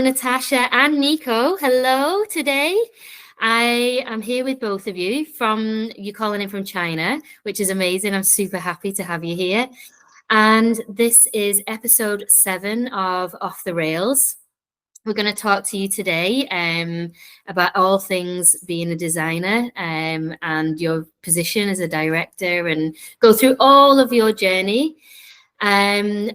Natasha and Nico. Hello today. I am here with both of you you calling in from China, which is amazing. I'm super happy to have you here. And this is episode 7 of Off the Rails. We're going to talk to you today about all things being a designer and your position as a director and go through all of your journey. And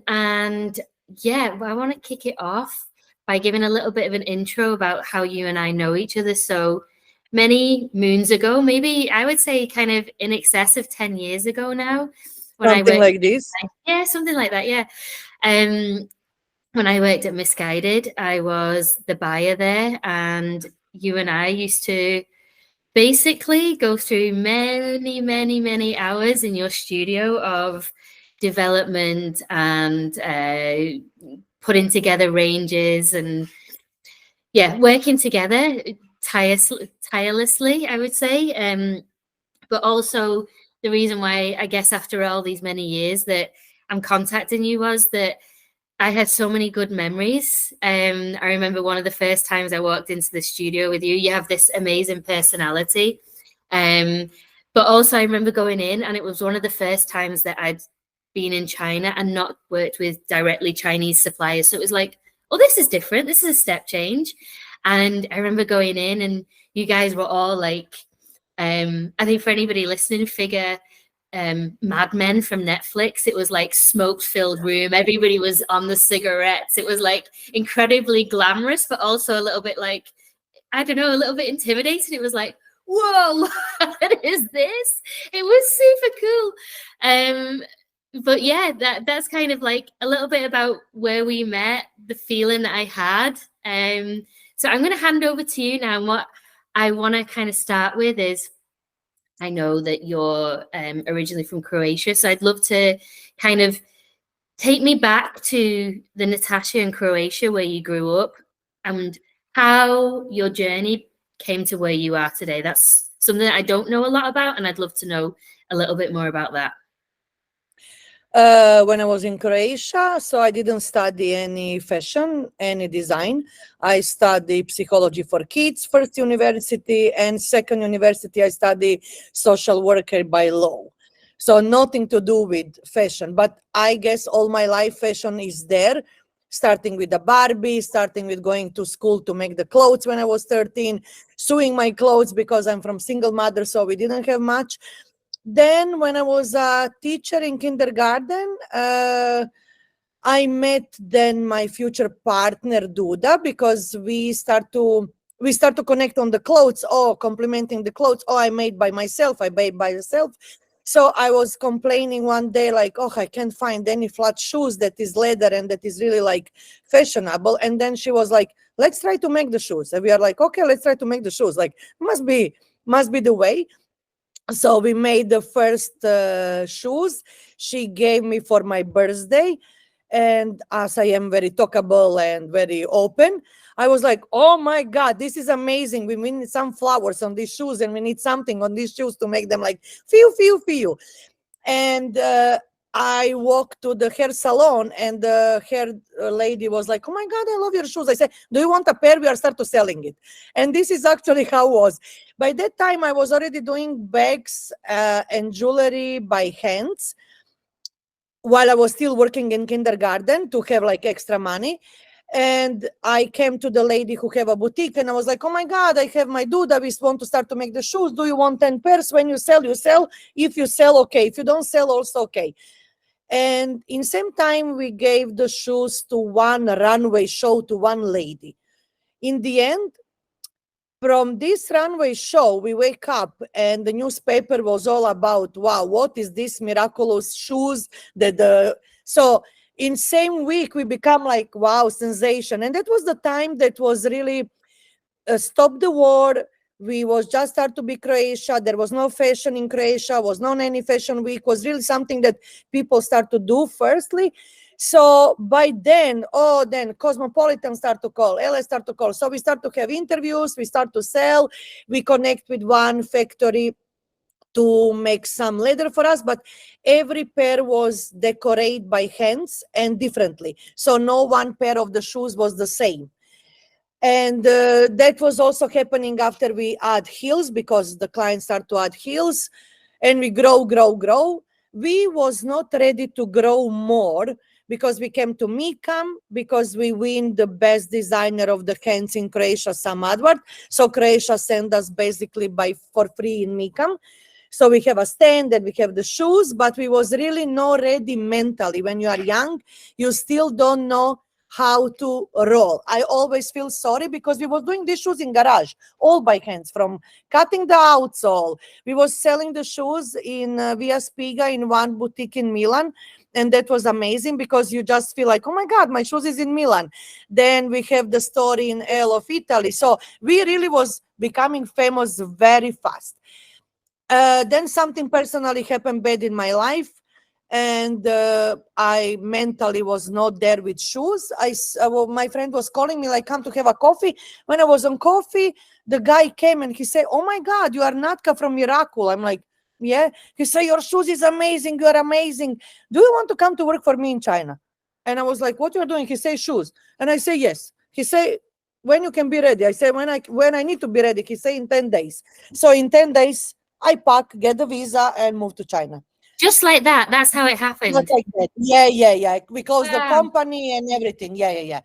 yeah, I want to kick it off by giving a little bit of an intro about how you and I know each other. So many moons ago, maybe I would say kind of in excess of 10 years ago now, when I Something worked. like this. Yeah, something like that. Yeah. When I worked at Misguided, I was the buyer there, and you and I used to basically go through many, many, many hours in your studio of development and putting together ranges and working together tirelessly, I would say. But also the reason why I guess after all these many years that I'm contacting you was that I had so many good memories. I remember one of the first times I walked into the studio with you. You have this amazing personality. But also I remember going in, and it was one of the first times that I'd been in China and not worked with directly Chinese suppliers. So it was like, oh, this is different. This is a step change. And I remember going in, and you guys were all like, I think for anybody listening, figure Mad Men from Netflix. It was like smoke-filled room. Everybody was on the cigarettes. It was like incredibly glamorous, but also a little bit like, I don't know, a little bit intimidating. It was like, whoa, what is this? It was super cool. But yeah, that's kind of like a little bit about where we met, the feeling that I had. So I'm going to hand over to you now. And what I want to kind of start with is, I know that you're originally from Croatia, so I'd love to kind of take me back to the Natasha in Croatia where you grew up and how your journey came to where you are today. That's something that I don't know a lot about, and I'd love to know a little bit more about that. When I was in Croatia, so I didn't study any fashion, any design. I studied psychology for kids, first university, and second university I studied social worker by law. So nothing to do with fashion, but I guess all my life fashion is there, starting with the Barbie, starting with going to school to make the clothes when I was 13, sewing my clothes because I'm from single mother, so we didn't have much. Then when I was a teacher in kindergarten, I met then my future partner Duda, because we start to connect on the clothes, complimenting the clothes. I made by myself, I made by myself. So I was complaining one day like, I can't find any flat shoes that is leather and that is really like fashionable. And then she was like, let's try to make the shoes. And we are like, okay, let's try to make the shoes. Like, must be the way. So we made the first shoes. She gave me for my birthday. And as I am very talkable and very open, I was like, oh my God, this is amazing. We need some flowers on these shoes, and we need something on these shoes to make them like feel. And I walked to the hair salon, and the hair lady was like, oh my God, I love your shoes. I said, do you want a pair? We are start to selling it. And this is actually how it was. By that time, I was already doing bags and jewelry by hands while I was still working in kindergarten to have like extra money. And I came to the lady who have a boutique, and I was like, oh my God, I have my Duda. We want to start to make the shoes. Do you want 10 pairs? When you sell, you sell. If you sell, okay. If you don't sell, also okay. And in same time, we gave the shoes to one runway show to one lady. In the end, from this runway show, we wake up and the newspaper was all about, wow, what is this miraculous shoes so in same week we become like, wow, sensation. And that was the time that was really stop the war. We was just start to be Croatia. There was no fashion in Croatia, was not any fashion week, was really something that people start to do firstly. So by then, then Cosmopolitan start to call, LS start to call. So we start to have interviews, we start to sell, we connect with one factory to make some leather for us, but every pair was decorated by hands and differently. So no one pair of the shoes was the same. And that was also happening after we add heels, because the clients start to add heels, and we grow. We was not ready to grow more, because we came to Mikam, because we win the best designer of the hands in Croatia, Sam Advart. So Croatia sent us basically for free in Mikam. So we have a stand and we have the shoes, but we was really not ready mentally. When you are young, you still don't know how to roll. I always feel sorry, because we was doing these shoes in garage, all by hands, from cutting the outsole. We was selling the shoes in Via Spiga in one boutique in Milan. And that was amazing, because you just feel like, oh my God, my shoes is in Milan. Then we have the story in El of Italy. So we really was becoming famous very fast. Then something personally happened bad in my life, and I mentally was not there with shoes. Well, my friend was calling me like, come to have a coffee. When I was on coffee, the guy came and he said, oh my God, you are Natka from Miracle. I'm like, yeah. He said, your shoes is amazing. You are amazing. Do you want to come to work for me in China? And I was like, what you're doing? He said, shoes. And I say, yes. He said, when you can be ready? I say, when I need to be ready. He said, in 10 days. So in 10 days, I pack, get the visa, and move to China. Just like that. That's how it Just happened. like that. Yeah. We closed the Wow. company and everything. Yeah.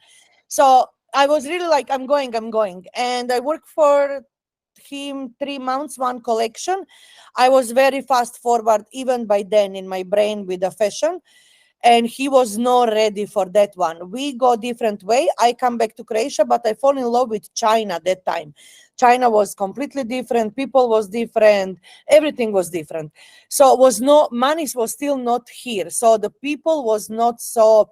So I was really like, I'm going. And I worked for him 3 months, one collection. I was very fast forward, even by then, in my brain with the fashion. And he was not ready for that one. We go different way. I come back to Croatia, but I fall in love with China that time. China was completely different. People was different. Everything was different. So it was no money was still not here. So the people was not so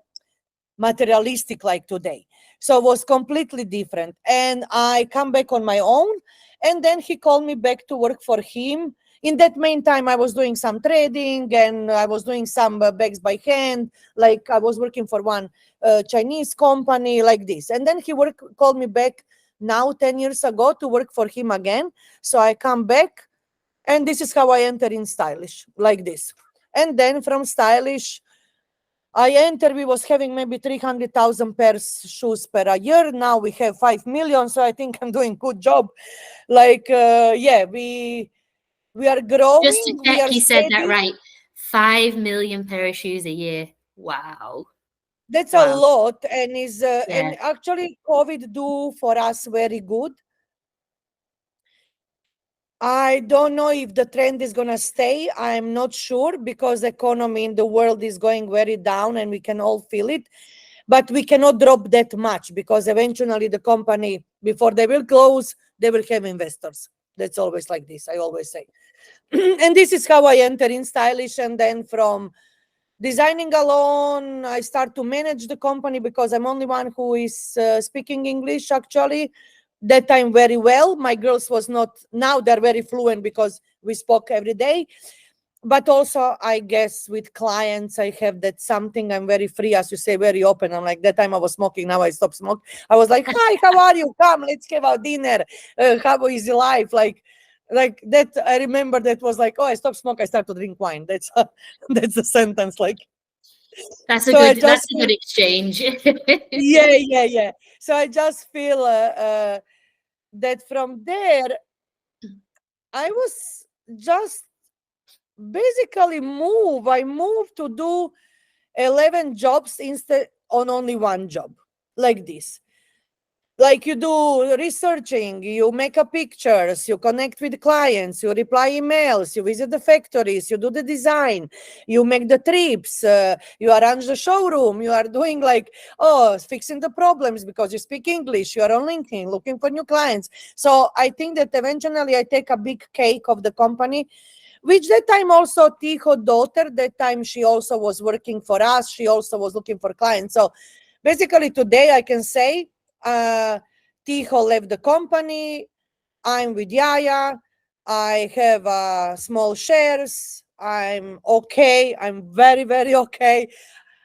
materialistic like today. So it was completely different. And I come back on my own. And then he called me back to work for him. In that meantime, I was doing some trading, and I was doing some bags by hand. Like I was working for one Chinese company like this. And then called me back now 10 years ago to work for him again. So I come back, and this is how I enter in stylish, like this. And then from stylish, we was having maybe 300,000 pairs shoes per a year. Now we have 5 million. So I think I'm doing good job. Like, we are Just to growing, we check, are you said that steady. right. 5 million pair of shoes a year. Wow. That's a Wow. lot. And Yeah. actually COVID do for us very good. I don't know if the trend is going to stay. I'm not sure, because economy in the world is going very down and we can all feel it. But we cannot drop that much, because eventually the company, before they will close, they will have investors. That's always like this, I always say. And this is how I enter in stylish. And then from designing alone, I start to manage the company, because I'm only one who is speaking English, actually. That time very well. My girls was not. Now they're very fluent, because we spoke every day. But also, I guess with clients, I have that something. I'm very free, as you say, very open. I'm like, that time I was smoking. Now I stopped smoking. I was like, hi, how are you? Come, let's have our dinner. How is your life? Like that. I remember that was like, oh, I stopped smoking. I start to drink wine. That's the sentence. Like, so I That's just a good feel, exchange. yeah. So I just feel that from there, I was just basically I moved to do 11 jobs instead on only one job, like this. Like, you do researching, you make up pictures, you connect with clients, you reply emails, you visit the factories, you do the design, you make the trips, you arrange the showroom, you are doing like, fixing the problems, because you speak English, you are on LinkedIn looking for new clients. So I think that eventually I take a big cake of the company, which that time also Tiho daughter, that time she also was working for us. She also was looking for clients. So basically today I can say, Tiho left the company. I'm with Yaya. I have small shares. I'm okay. I'm very, very okay.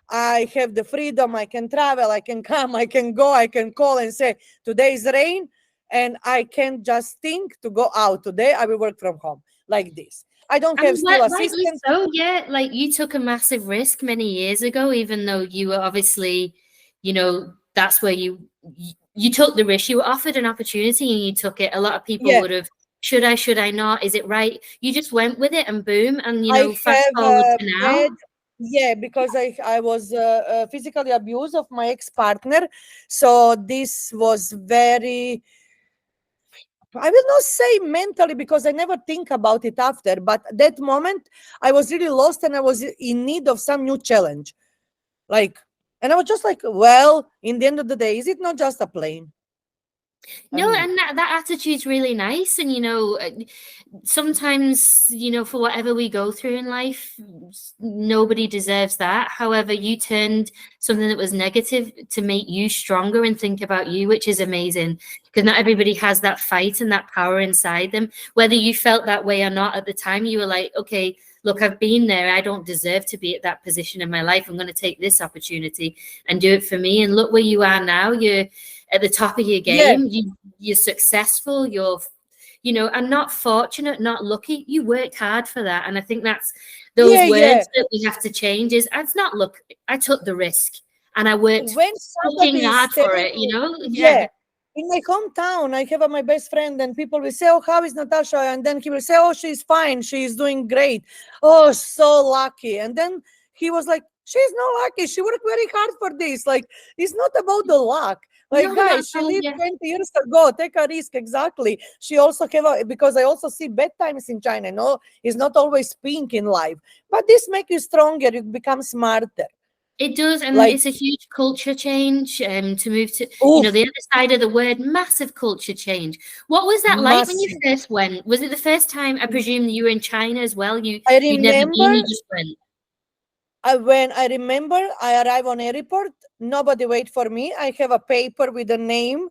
I have the freedom. I can travel. I can come. I can go. I can call and say, today is rain. And I can just think to go out today. I will work from home, like this. I don't I have mean, still rightly assistant. so, yeah. Like you took a massive risk many years ago, even though you were obviously, you know, that's where you took the risk. You were offered an opportunity and you took it. A lot of people Yeah, would have, should I not? Is it right? You just went with it and boom. And, you I know, fast have forward a to bad, now. yeah, because I was physically abused of my ex-partner. So this was very, I will not say mentally because I never think about it after, but that moment I was really lost and I was in need of some new challenge. Like, and I was just like, well, in the end of the day, is it not just a plane? I No, mean, and that attitude's really nice. And, you know, sometimes, you know, for whatever we go through in life, nobody deserves that. However, you turned something that was negative to make you stronger and think about you, which is amazing, because not everybody has that fight and that power inside them. Whether you felt that way or not at the time, you were like, okay, look, I've been there. I don't deserve to be at that position in my life. I'm going to take this opportunity and do it for me. And look where you are now. You're at the top of your yeah, game. You're successful. You're, you know, and not fortunate, not lucky. You worked hard for that. And I think that's those yeah, yeah. words that we have to change. Is it's not luck. I took the risk and I worked When fucking somebody is hard for telling it, you you, know? yeah, Yeah, in my hometown, I have my best friend, and people will say, "Oh, how is Natasha?" And then he will say, "Oh, she's fine. She's doing great. Oh, so lucky." And then he was like, "She's not lucky. She worked very hard for this. Like, it's not about the luck." Like, no, not at guys, she all. lived Yeah, 20 years ago. Take a risk. Exactly. She also have because I also see bad times in China. No, it's not always pink in life, but this make you stronger. You become smarter. it does. And Like, it's a huge culture change to move to, you know, oof, the other side of the word, massive culture change. What was that like when you massive. first went? Was it the first time? I presume you were in China as well. I You'd never been, you remember just went. when I remember I arrive on airport, nobody wait for me. I have a paper with a name.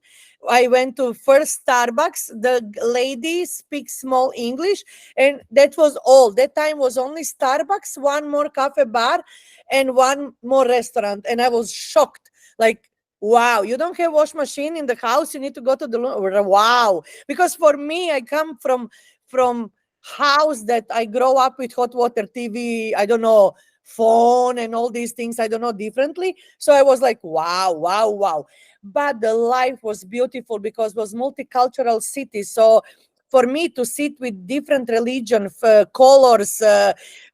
I went to first Starbucks. The lady speaks small English, and that was all. That time was only Starbucks, one more cafe bar, and one more restaurant. And I was shocked. Like, wow, you don't have wash machine in the house. You need to go to the wow. Because for me, I come from house that I grow up with hot water, TV. I don't know, phone and all these things, I don't know, differently. So I was like, wow, wow, wow. But the life was beautiful because it was multicultural city. So for me to sit with different religion, colors,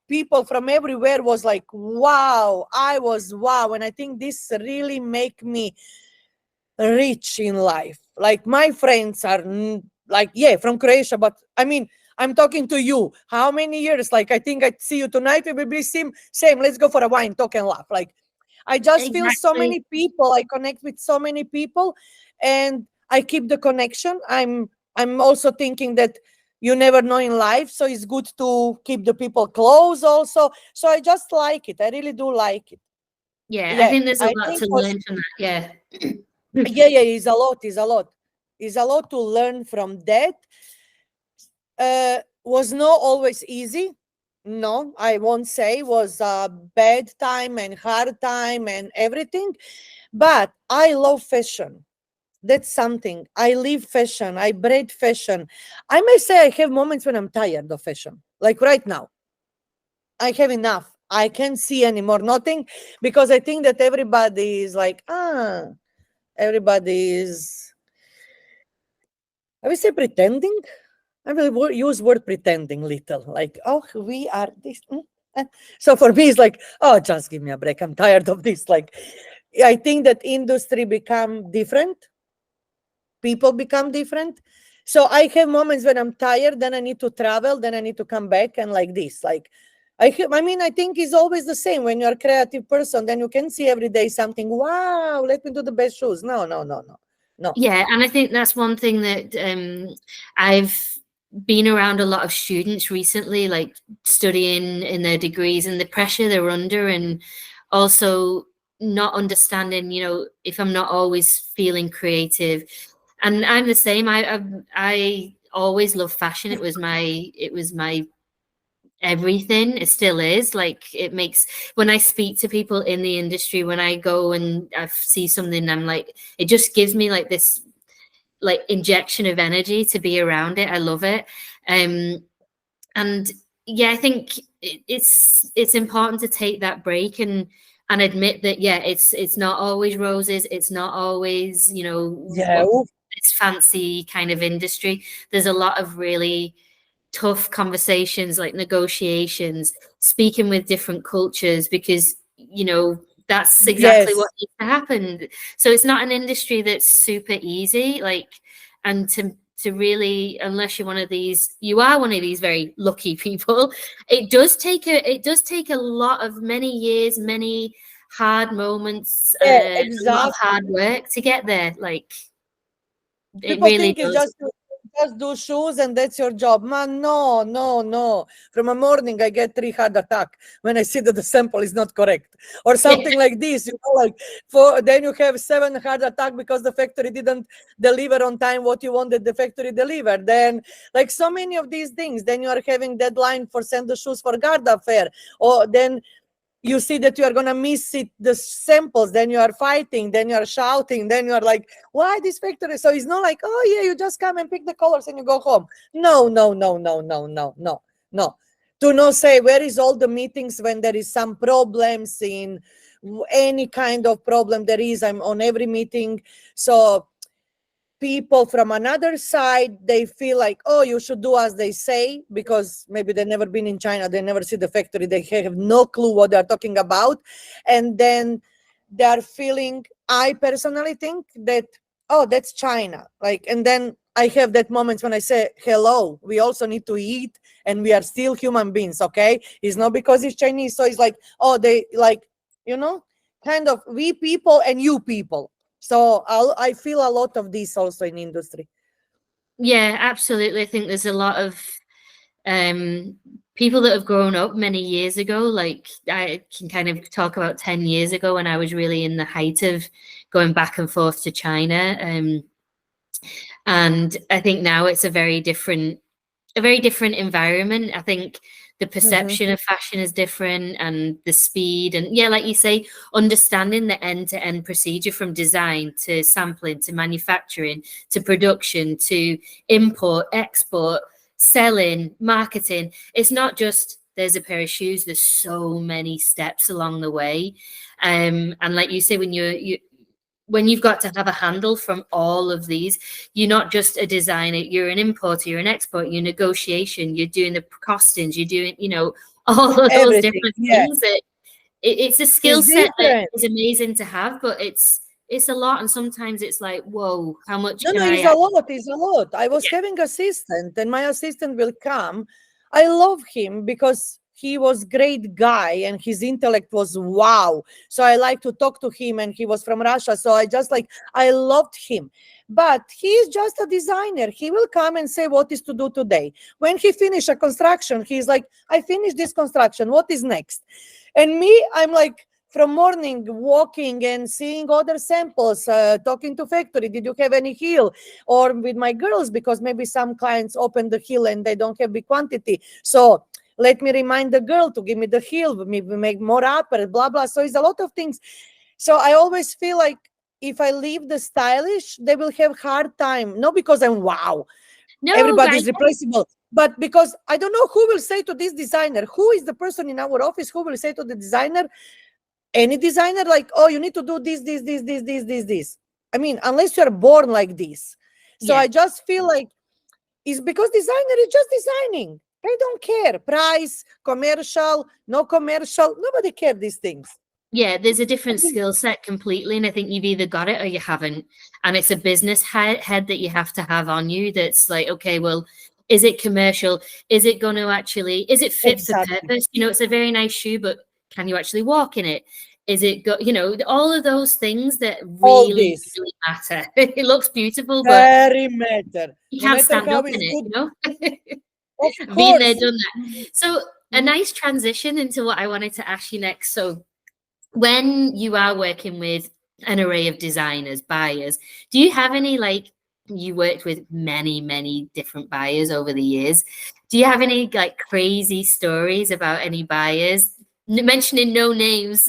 people from everywhere was like, wow. I was wow. And I think this really make me rich in life. Like my friends are like, yeah, from Croatia, but I mean, I'm talking to you. How many years? Like, I think I see you tonight. We will be same. Let's go for a wine, talk and laugh. Like, I just feel so Exactly. many people. I connect with so many people, and I keep the connection. I'm also thinking that you never know in life, so it's good to keep the people close also. So I just like it. I really do like it. Yeah, I Yeah, think there's a I lot think to was learn from that. Yeah. yeah, it's a lot, it's a lot. It's a lot to learn from that. Was not always easy. No, I won't say was a bad time and hard time and everything. But I love fashion. That's something. I live fashion. I breed fashion. I may say I have moments when I'm tired of fashion. Like right now, I have enough. I can't see anymore nothing because I think that everybody is like, everybody is, I will say pretending. I will use word pretending little, like, oh, we are this. So for me, it's like, oh, just give me a break. I'm tired of this. Like, I think that industry become different. People become different. So I have moments when I'm tired, then I need to travel, then I need to come back and like this. Like, I mean, I think it's always the same when you're a creative person, then you can see every day something, wow, let me do the best shoes. No, no, no, no, no. Yeah, and I think that's one thing that I've been around a lot of students recently, like studying in their degrees and the pressure they're under, and also not understanding, you know, if I'm not always feeling creative. And I'm the same. I always loved fashion. It was my everything. It still is. Like it makes when I speak to people in the industry, when I go and I see something, I'm like, it just gives me like this like injection of energy to be around it. I love it. And yeah, I think it's important to take that break and and admit that, yeah, it's not always roses. It's not always, Yeah. what this fancy kind of industry. There's a lot of really tough conversations, like negotiations, speaking with different cultures, because that's exactly what Yes. needs to happen. So it's not an industry that's super easy, like, and to really, unless you are one of these very lucky people, it does take a lot of many years, many hard moments, Yeah, a lot of exactly. hard work to get there. Like, it People really think it's does. just to just do shoes and that's your job. Man, no, no, no. From a morning, I get 3 heart attack when I see that the sample is not correct or something like this. Like then you have 7 heart attack because the factory didn't deliver on time what you wanted the factory deliver. Then, like so many of these things, then you are having deadline for send the shoes for Garda fair, or then you see that you are going to miss it, the samples, then you are fighting, then you are shouting, then you are like, why this factory? So it's not like, oh yeah, you just come and pick the colors and you go home. No, no, no, no, no, no, no, no. To not say where is all the meetings when there is some problems in any kind of problem there is, I'm on every meeting. So people from another side, they feel like, oh, you should do as they say, because maybe they've never been in China, they never see the factory, they have no clue what they're talking about. And then they're feeling, I personally think that, oh, that's China. Like, and then I have that moments when I say, hello, we also need to eat and we are still human beings, okay? It's not because it's Chinese. So it's like, oh, they like, kind of we people and you people. So I feel a lot of this also in industry. Yeah, absolutely. I think there's a lot of people that have grown up many years ago. Like, I can kind of talk about 10 years ago when I was really in the height of going back and forth to China. And I think now it's a very different environment. I think the Mhm. perception of fashion is different, and the speed, and yeah, like you say, understanding the end-to-end procedure from design to sampling to manufacturing to production to import, export, selling, marketing. It's not just there's a pair of shoes. There's so many steps along the way. And like you say, when you've got to have a handle from all of these, you're not just a designer, you're an importer, you're an exporter, you're negotiation, you're doing the costings, you're doing, all of those Everything. different Yeah. things. It's a skill It's set that different. is amazing to have, but it's a lot, and sometimes it's like, whoa, how much No, can no, I it's a actually lot. It's a lot. I was get? having assistant, and my assistant will come. I love him because he was great guy, and his intellect was wow. So I like to talk to him, and he was from Russia. So I loved him. But he is just a designer. He will come and say what is to do today. When he finish a construction, he's like, I finished this construction. What is next? And me, I'm like, from morning walking and seeing other samples, talking to factory, did you have any heel? Or with my girls, because maybe some clients open the heel and they don't have big quantity, so let me remind the girl to give me the heel, maybe make more upper, blah blah. So it's a lot of things. So I always feel like if I leave the stylish, they will have hard time, not because I'm wow, No, I everybody's replaceable, but because I don't know who will say to this designer, who is the person in our office who will say to the designer, any designer, like, oh, you need to do this. I mean, unless you're born like this. So yeah. I just feel like it's because designer is just designing. They don't care price, commercial, no commercial, nobody care these things. Yeah, there's a different skill set completely, and I think you've either got it or you haven't. And it's a business head that you have to have on you. That's like, okay, well, is it commercial? Is it fit for Exactly. purpose? It's a very nice shoe, but can you actually walk in it? Is it all of those things that All really, this really matter. It looks beautiful, but very matter, you no can't matter stand how up it's in it, good. Of Been there, course. done that. So a Mhm. nice transition into what I wanted to ask you next. So when you are working with an array of designers, buyers, do you have any, like, you worked with many, many different buyers over the years. Do you have any like crazy stories about any buyers? Mentioning no names,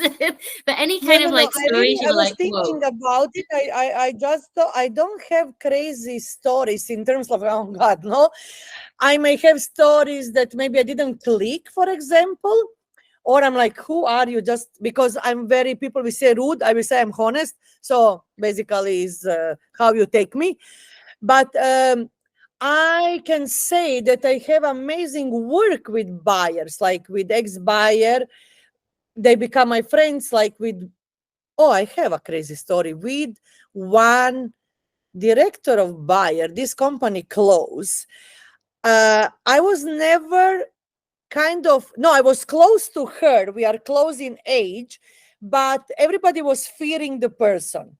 but any No, kind no, of no. like stories you I were was like, whoa. thinking about it. I just, I don't have crazy stories in terms of, oh God, no. I may have stories that maybe I didn't click, for example, or I'm like, who are you? Just because I'm very, people will say rude, I will say I'm honest. So basically is how you take me. But I can say that I have amazing work with buyers, like with ex-buyer. They become my friends, like with, oh, I have a crazy story with one director of buyer. This company closed. I was never no, I was close to her. We are close in age, but everybody was fearing the person.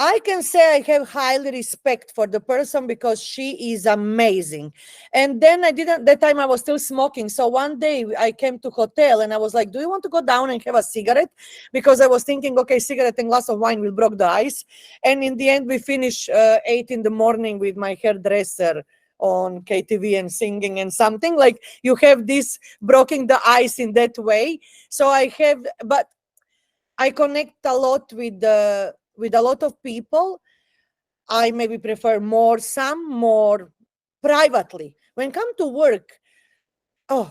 I can say I have highly respect for the person because she is amazing. And then I didn't, that time I was still smoking. So one day I came to hotel and I was like, do you want to go down and have a cigarette? Because I was thinking, okay, cigarette and glass of wine will break the ice. And in the end, we finished 8 in the morning with my hairdresser on KTV and singing and something. Like you have this breaking the ice in that way. So I have, but I connect a lot with a lot of people. I maybe prefer some more privately. When come to work,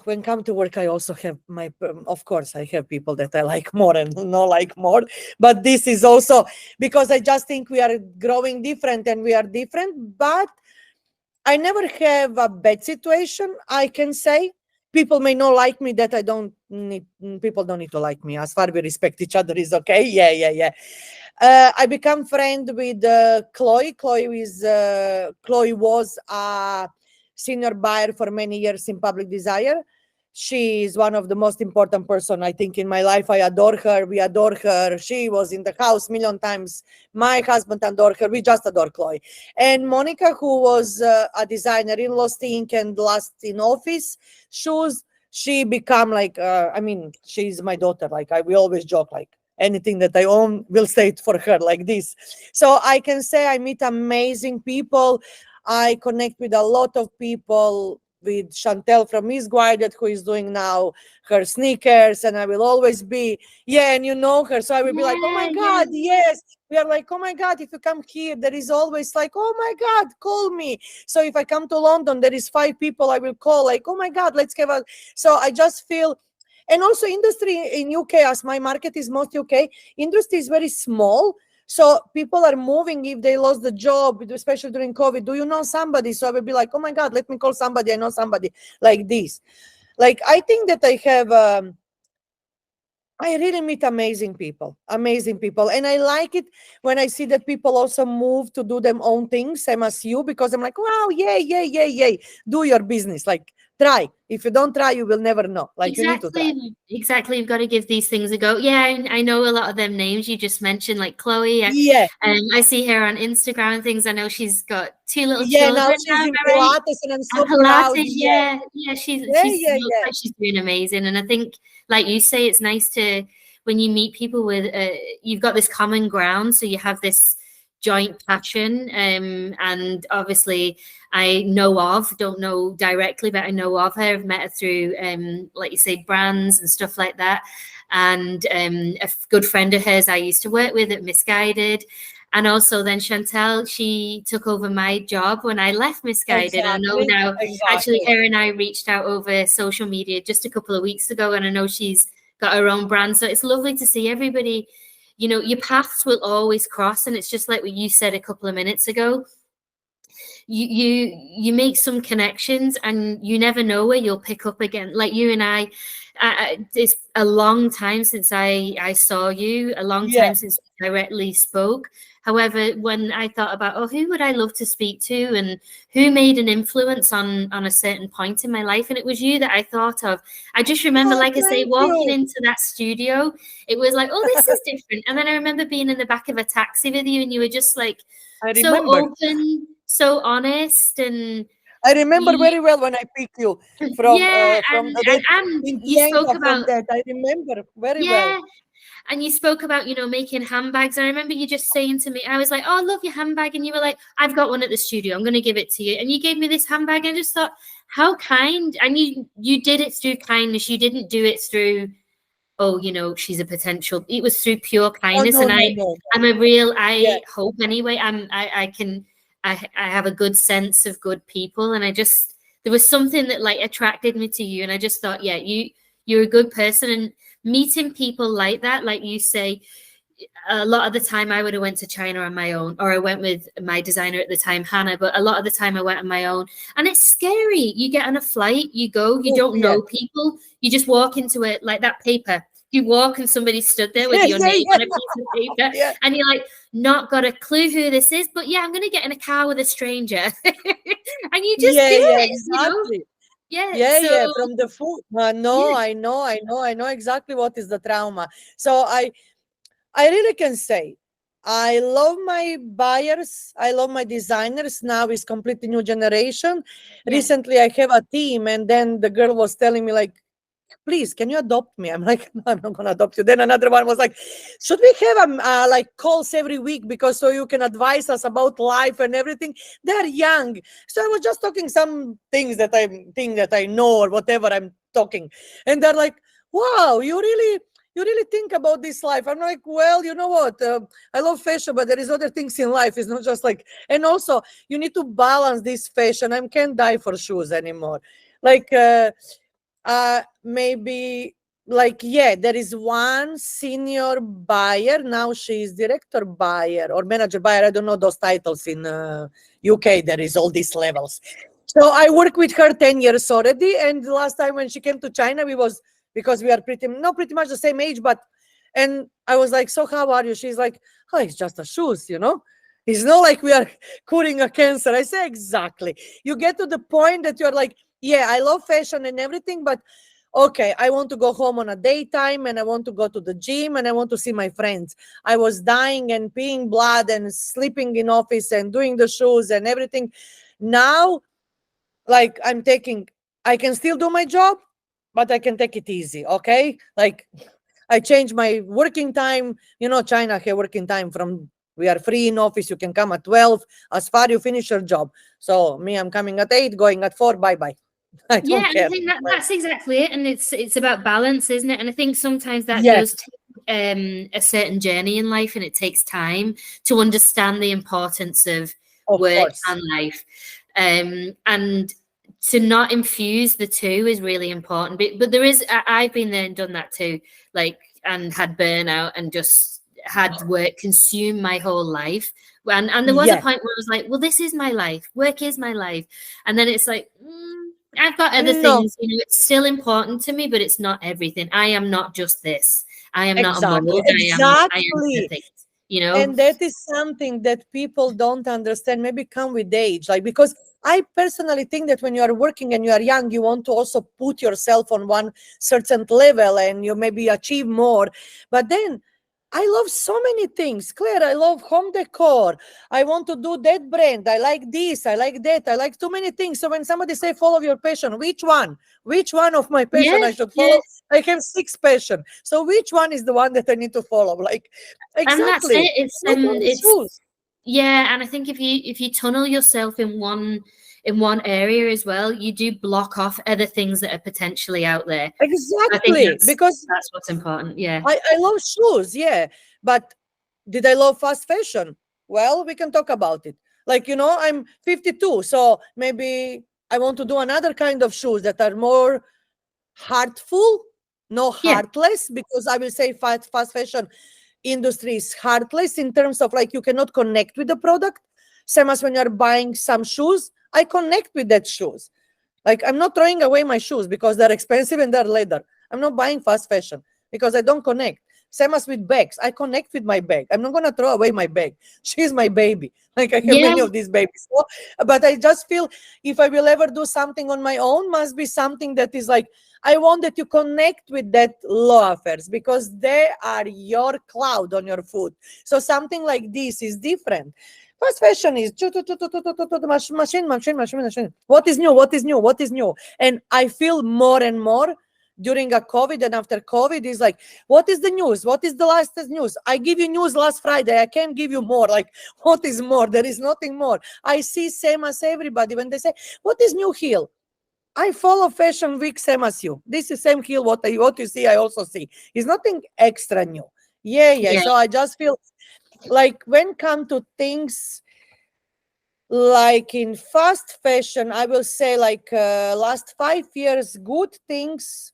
when come to work, I also have my, of course, I have people that I like more and not like more. But this is also because I just think we are growing different and we are different. But I never have a bad situation, I can say. People may not like me, that I don't need, people don't need to like me. As far we respect each other is okay. Yeah. I become friend with Chloe. Chloe was a senior buyer for many years in Public Desire. She is one of the most important person, I think, in my life. I adore her. We adore her. She was in the house million times. My husband adore her. We just adore Chloe. And Monica, who was a designer in Lost Inc. and Last in Office shoes, she become like, she's my daughter. Like we always joke, like anything that I own will stay for her, like this. So I can say I meet amazing people. I connect with a lot of people, with Chantel from Miss Guided, who is doing now her sneakers, and I will always be, and you know her. So I will be like, oh my God, yes. We are like, oh my God, if you come here, there is always like, oh my God, call me. So if I come to London, there is 5 people I will call, like, oh my God, let's have a, so I just feel, and also industry in UK, as my market is most UK, industry is very small. So people are moving if they lost the job, especially during COVID. Do you know somebody? So I will be like, oh my God, let me call somebody. I know somebody like this. Like, I think that I have, I really meet amazing people. And I like it when I see that people also move to do their own things, same as you, because I'm like, wow, yay. Do your business. Like, try. If you don't try, you will never know. Like, you need to try. Exactly. You've got to give these things a go. Yeah, I know a lot of them names you just mentioned, like Chloe. Yeah. I see her on Instagram and things. I know she's got 2 little Yeah, children now she's in right? Pilates, and I'm so And proud. Pilates, yeah, she's looks Yeah. like she's doing amazing. And I think, like you say, it's nice to when you meet people with you've got this common ground, so you have this joint passion. And obviously, I don't know directly, but I know of her. I've met her through, like you say, brands and stuff like that. And a good friend of hers I used to work with at Misguided. And also then Chantel, she took over my job when I left Misguided. I know now, actually, her and I reached out over social media just a couple of weeks ago, and I know she's got her own brand. So it's lovely to see everybody, your paths will always cross. And it's just like what you said a couple of minutes ago. You make some connections and you never know where you'll pick up again. Like you and I it's a long time since I saw you, a long time since we directly spoke. However, when I thought about, who would I love to speak to and who made an influence on a certain point in my life, and it was you that I thought of. I just remember, like I say, walking into that studio, it was like, this is different. And then I remember being in the back of a taxi with you, and you were just like so open, so honest, and I remember very well when I picked you from and you spoke about that. I remember very well. And you spoke about, making handbags. I remember you just saying to me, I was like, I love your handbag. And you were like, I've got one at the studio. I'm going to give it to you. And you gave me this handbag. And I just thought, how kind. And you did it through kindness. You didn't do it through, she's a potential. It was through pure kindness. No. I'm a real, I hope anyway, I have a good sense of good people. And there was something that like attracted me to you. And I just thought, you're a good person. And meeting people like that, like you say, a lot of the time I would have went to China on my own, or I went with my designer at the time, Hannah, but a lot of the time I went on my own. And it's scary. You get on a flight, you go, you don't Yeah. know people, you just walk into it like that paper. You walk and somebody stood there with Yeah, your yeah, name yeah. on a piece of paper, Yeah. and you're like, not got a clue who this is, but yeah, I'm going to get in a car with a stranger. And you just Yeah, do yeah, it, exactly. Yeah. Yeah, So, yeah, from the food. No, yeah, I know exactly what is the trauma. So I really can say I love my buyers. I love my designers. Now is completely new generation. yeah. Recently, I have a team, and then the girl was telling me like, "Please, can you adopt me?" I'm like, "No, I'm not gonna adopt you." Then another one was like, "Should we have like calls every week because so you can advise us about life and everything?" They're young, so I was just talking some things that I know or whatever I'm talking, and they're like, "Wow, you really think about this life." I'm like, well, you know what? I love fashion, but there is other things in life. It's not just like, and also you need to balance this fashion. I can't die for shoes anymore. Like, maybe like, yeah, there is one senior buyer. Now she is director buyer or manager buyer. I don't know those titles in UK. There is all these levels. So I work with her 10 years already. And the last time when she came to China, we was because we are pretty much the same age, but and I was like, so how are you? She's like, oh, it's just a shoes, you know? It's not like we are curing a cancer. I say, exactly. You get to the point that you're like, yeah, I love fashion and everything, but okay, I want to go home on a daytime and I want to go to the gym and I want to see my friends. I was dying and peeing blood and sleeping in office and doing the shoes and everything. Now, like I can still do my job, but I can take it easy. Okay. Like I change my working time. You know, China have working time from we are free in office. You can come at 12 as far you finish your job. So me, I'm coming at 8, going at 4. Bye bye. I Yeah, don't and I care. think that that's exactly it, and it's about balance, isn't it? And I think sometimes that does Yes, take a certain journey in life, and it takes time to understand the importance of of work course. and life, and to not infuse the two is really important. But there is, I've been there and done that too, like, and had burnout and just had work consume my whole life. And there was a Yeah. point where I was like, well, this is my life, work is my life, and then it's like. I've got other No, things, it's still important to me, but it's not everything. I am not just this. I am not a exactly. mold. I am other Exactly. things. And that is something that people don't understand, maybe come with age. Like, because I personally think that when you are working and you are young, you want to also put yourself on one certain level and you maybe achieve more. But then I love so many things. Claire, I love home decor. I want to do that brand. I like this. I like that. I like too many things. So when somebody say follow your passion, which one? Which one of my passion Yeah, I should yeah. follow? I have 6 passion. So which one is the one that I need to follow? Like, And that's exactly. it. It's Not only it's shoes. yeah, and I think if you tunnel yourself in one area as well, you do block off other things that are potentially out there. I think Exactly. that's Because that's what's important. Yeah. I love shoes, yeah. But did I love fast fashion? Well, we can talk about it. Like, I'm 52, so maybe I want to do another kind of shoes that are more heartful, no Yeah. heartless, because I will say fast fashion industry is heartless in terms of like you cannot connect with the product. Same as when you're buying some shoes, I connect with that shoes. Like I'm not throwing away my shoes because they're expensive and they're leather. I'm not buying fast fashion because I don't connect. Same as with bags. I connect with my bag. I'm not gonna throw away my bag. She's my baby. Like I have Yeah. many of these babies. So, but I just feel if I will ever do something on my own, must be something that is like I want that you connect with that loafers because they are your cloud on your foot. So something like this is different. Fast fashion is machine. What is new? What is new? What is new? And I feel more and more during a COVID and after COVID is like, what is the news? What is the latest news? I give you news last Friday. I can't give you more. Like, what is more? There is nothing more. I see same as everybody when they say, what is new heel? I follow Fashion Week same as you. This is same heel. What you see, I also see. It's nothing extra new. Yeah, yeah. Yeah. So I just feel like when come to things like in fast fashion, I will say like last 5 years, good things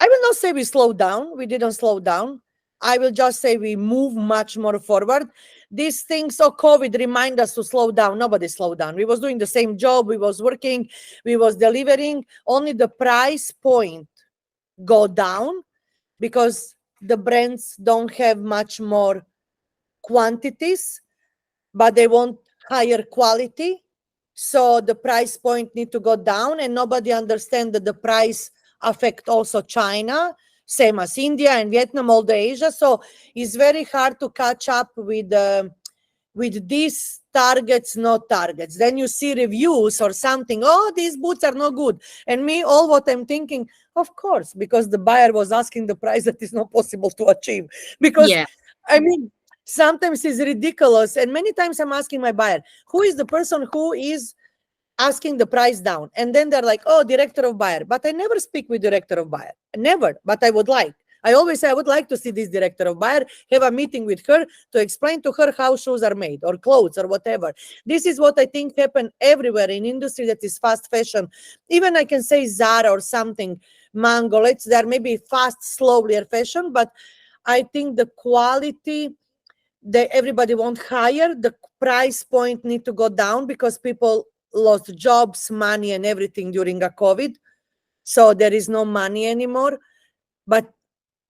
I will not say we slowed down. We didn't slow down. I will just say we move much more forward. These things of COVID remind us to slow down. Nobody slowed down. We was doing the same job. We was working. We was delivering. Only the price point go down because the brands don't have much more quantities, but they want higher quality. So the price point need to go down, and nobody understand that the price affect also China, same as India and Vietnam, all the Asia. So it's very hard to catch up with these targets, not targets. Then you see reviews or something. Oh, these boots are not good. And me, all what I'm thinking, of course, because the buyer was asking the price that is not possible to achieve. Because Yeah. I mean, sometimes it's ridiculous. And many times I'm asking my buyer, who is the person who is asking the price down? And then they're like, oh, director of buyer. But I never speak with director of buyer. Never. But I would like. I always say I would like to see this director of buyer, have a meeting with her to explain to her how shoes are made or clothes or whatever. This is what I think happen everywhere in industry that is fast fashion. Even I can say Zara or something, Mango, they're maybe fast, slower fashion, but I think the quality that everybody want higher, the price point need to go down because people lost jobs, money, and everything during a COVID. So there is no money anymore. But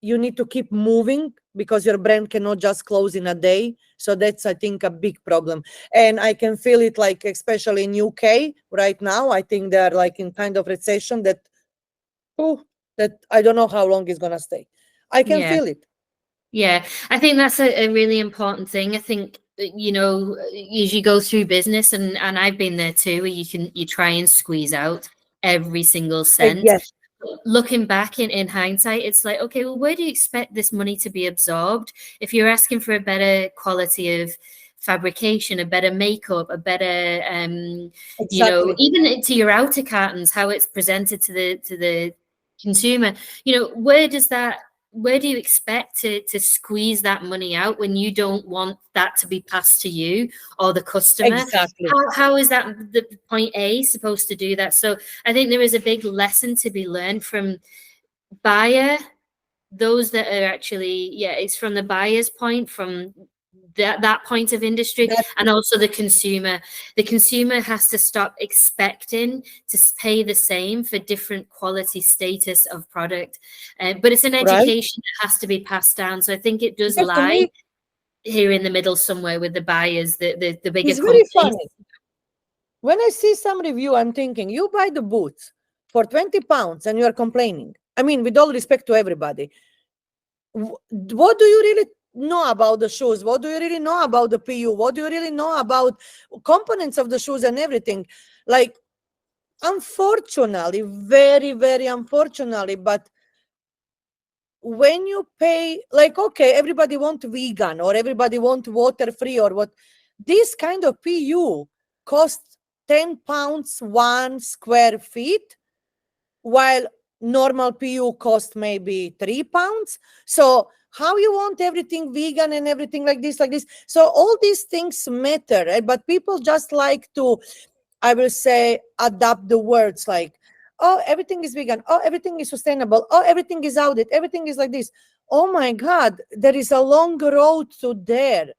you need to keep moving because your brand cannot just close in a day. So that's, I think, a big problem. And I can feel it, like, especially in UK right now. I think they're like in kind of recession that I don't know how long it's going to stay. I can Yeah. feel it. Yeah, I think that's a really important thing. I think, you know, as you go through business, and I've been there too, where you try and squeeze out every single cent. Yes, Looking back in hindsight, it's like, okay, well, where do you expect this money to be absorbed? If you're asking for a better quality of fabrication, a better makeup, a better, you know, exactly. even to your outer cartons, how it's presented to the consumer, you know, where do you expect to squeeze that money out when you don't want that to be passed to you or the customer? Exactly. How is that the point A supposed to do that? So I think there is a big lesson to be learned from buyer, those that are actually, yeah, it's from the buyer's point, from that point of industry, That and also the consumer. The consumer has to stop expecting to pay the same for different quality status of product, but it's an right. education that has to be passed down. So I think it does Yes, to lie me, here in the middle somewhere with the buyers, the bigger it's very companies. funny. When I see some review, I'm thinking, you buy the boots for 20 pounds and you are complaining. I mean, with all respect to everybody, what do you really know about the shoes? What do you really know about the PU? What do you really know about components of the shoes and everything? Like, unfortunately, very, very unfortunately, but when you pay, like, okay, everybody want vegan or everybody want water free or what, this kind of PU costs 10 pounds 1 square feet, while normal PU cost maybe 3 pounds. So how you want everything vegan and everything like this, like this? So all these things matter, right? But people just like to, I will say, adapt the words like, oh, everything is vegan. Oh, everything is sustainable. Oh, everything is audit. Everything is like this. Oh my God, there is a long road to there.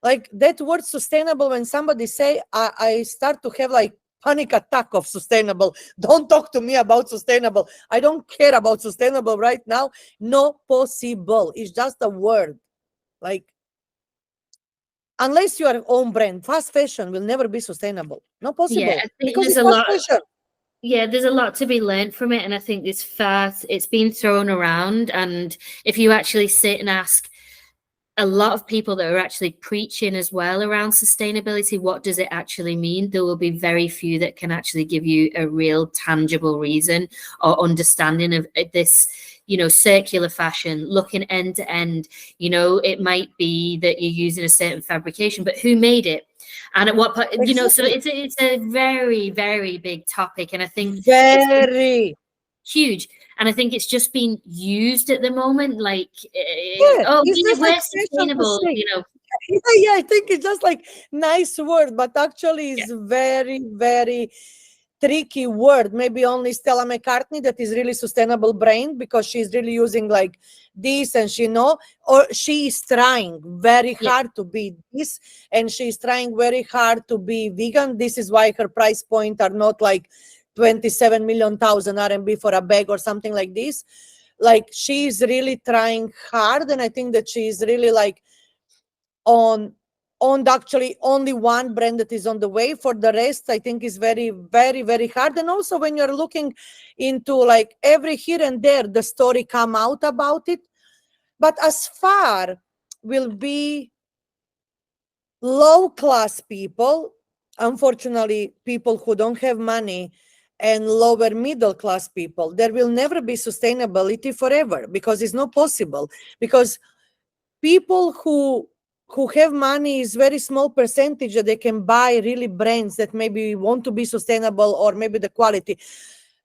Like that word sustainable, when somebody say, I start to have like panic attack of sustainable. Don't talk to me about sustainable. I don't care about sustainable right now. No possible. It's just a word. Like, unless you are own brand, fast fashion will never be sustainable. Not Yeah, possible I think because there's it's a fast lot. fashion. Yeah, there's a lot to be learned from it, and I think it's been thrown around. And if you actually sit and ask a lot of people that are actually preaching as well around sustainability, what does it actually mean? There will be very few that can actually give you a real tangible reason or understanding of this, you know, circular fashion, looking end to end. You know, it might be that you're using a certain fabrication, but who made it? And at what point, you know, so Exactly. it's a very, very big topic. And I think it's Very. huge. And I think it's just being used at the moment, like, Yeah, oh, it's yeah, just like we're fashion to sustainable, say. you know. Yeah, yeah, I think it's just like nice word, but actually Yeah. it's very, very tricky word. Maybe only Stella McCartney that is really sustainable brand because she's really using like this and or she is trying very Yeah. hard to be this and she's trying very hard to be vegan. This is why her price point are not like 27 million thousand RMB for a bag or something like this. Like she's really trying hard, and I think that she's really like on actually only one brand that is on the way. For the rest, I think is very, very, very hard. And also when you're looking into like every here and there, the story come out about it. But as far will be low class people, unfortunately, people who don't have money and lower middle class people, there will never be sustainability forever because it's not possible. Because people who have money is very small percentage that they can buy really brands that maybe want to be sustainable or maybe the quality.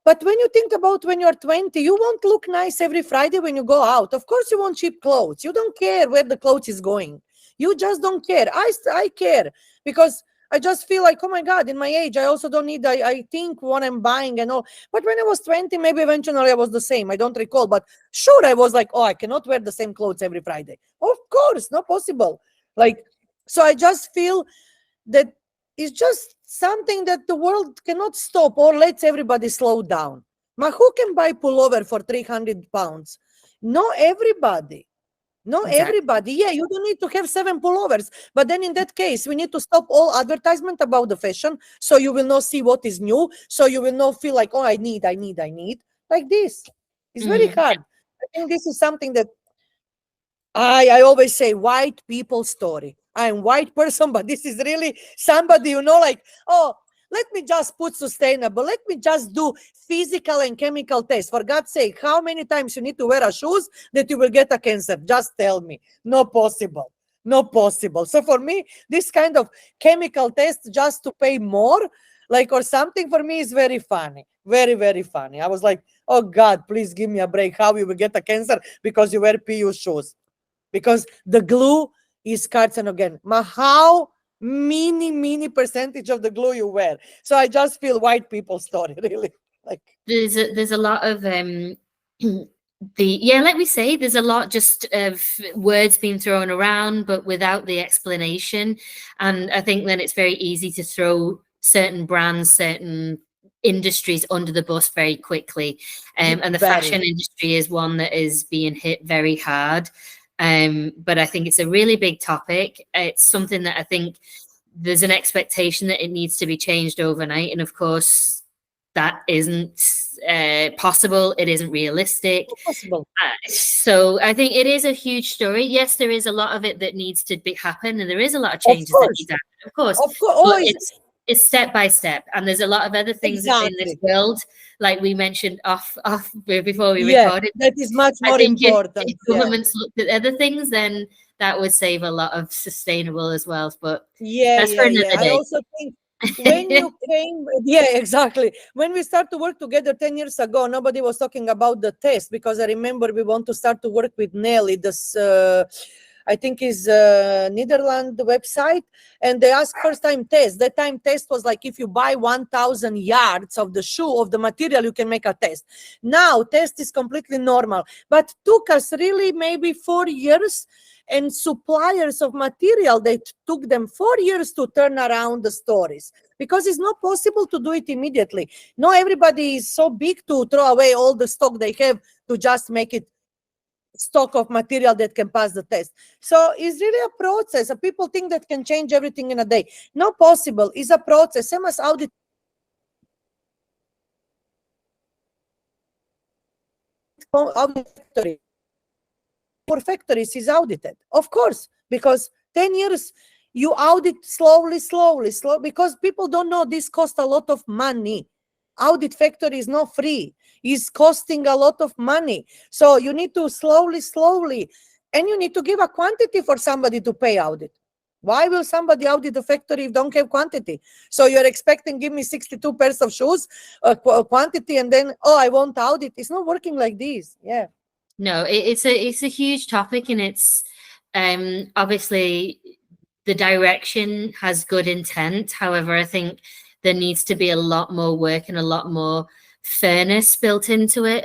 But when you think about when you're 20, you won't look nice every Friday when you go out. Of course, you want cheap clothes. You don't care where the clothes is going. You just don't care. I care because I just feel like, oh my God, in my age, I also don't need, I think what I'm buying and all. But when I was 20, maybe eventually I was the same. I don't recall. But sure, I was like, oh, I cannot wear the same clothes every Friday. Of course, not possible. Like, so I just feel that it's just something that the world cannot stop or lets everybody slow down. But who can buy pullover for 300 pounds? Not everybody. No, Exactly. everybody. Yeah, you don't need to have 7 pullovers. But then in that case, we need to stop all advertisement about the fashion. So you will not see what is new. So you will not feel like, oh, I need. Like this. It's very hard. I think this is something that I always say white people story. I'm white person, but this is really somebody, like, oh, let me just put sustainable. Let me just do physical and chemical tests. For God's sake, how many times you need to wear a shoes that you will get a cancer? Just tell me. No possible. No possible. So for me, this kind of chemical test just to pay more, like, or something for me is very funny. Very, very funny. I was like, oh God, please give me a break. How you will get a cancer because you wear PU shoes? Because the glue is carcinogen. How mini percentage of the glue you wear? So I just feel white people story really. Like there's a lot of like we say, there's a lot just of words being thrown around, but without the explanation. And I think then it's very easy to throw certain brands, certain industries under the bus very quickly. And the fashion industry is one that is being hit very hard. But I think it's a really big topic. It's something that I think there's an expectation that it needs to be changed overnight. And of course, that isn't possible. It isn't realistic. possible. So I think it is a huge story. Yes, there is a lot of it that needs to happen, and there is a lot of changes that need to happen, of course. Oh, it's step by step, and there's a lot of other things in this world, like we mentioned off before we recorded. That is much more important. If governments looked at other things, then that would save a lot of sustainable as well. But that's for another day. I also think when you came, exactly. When we start to work together 10 years ago, nobody was talking about the test because I remember we want to start to work with Nelly, this I think is Netherlands website, and they asked first time test. That time test was like if you buy 1,000 yards of the shoe of the material, you can make a test. Now test is completely normal, but took us really maybe 4 years. And suppliers of material, they took them 4 years to turn around the stories because it's not possible to do it immediately. Not everybody is so big to throw away all the stock they have to just make it stock of material that can pass the test. So it's really a process. People think that can change everything in a day. Not possible. It's a process. Same as audit. Factory. For factories is audited, of course, because 10 years you audit slowly, because people don't know this costs a lot of money. Audit factory is not free, is costing a lot of money. So you need to slowly, and you need to give a quantity for somebody to pay audit. Why will somebody audit the factory if don't have quantity? So you're expecting give me 62 pairs of shoes, quantity, and then, oh, I won't audit. It's not working like this. Yeah. No, it's a huge topic, and it's obviously the direction has good intent. However, I think there needs to be a lot more work and a lot more fairness built into it,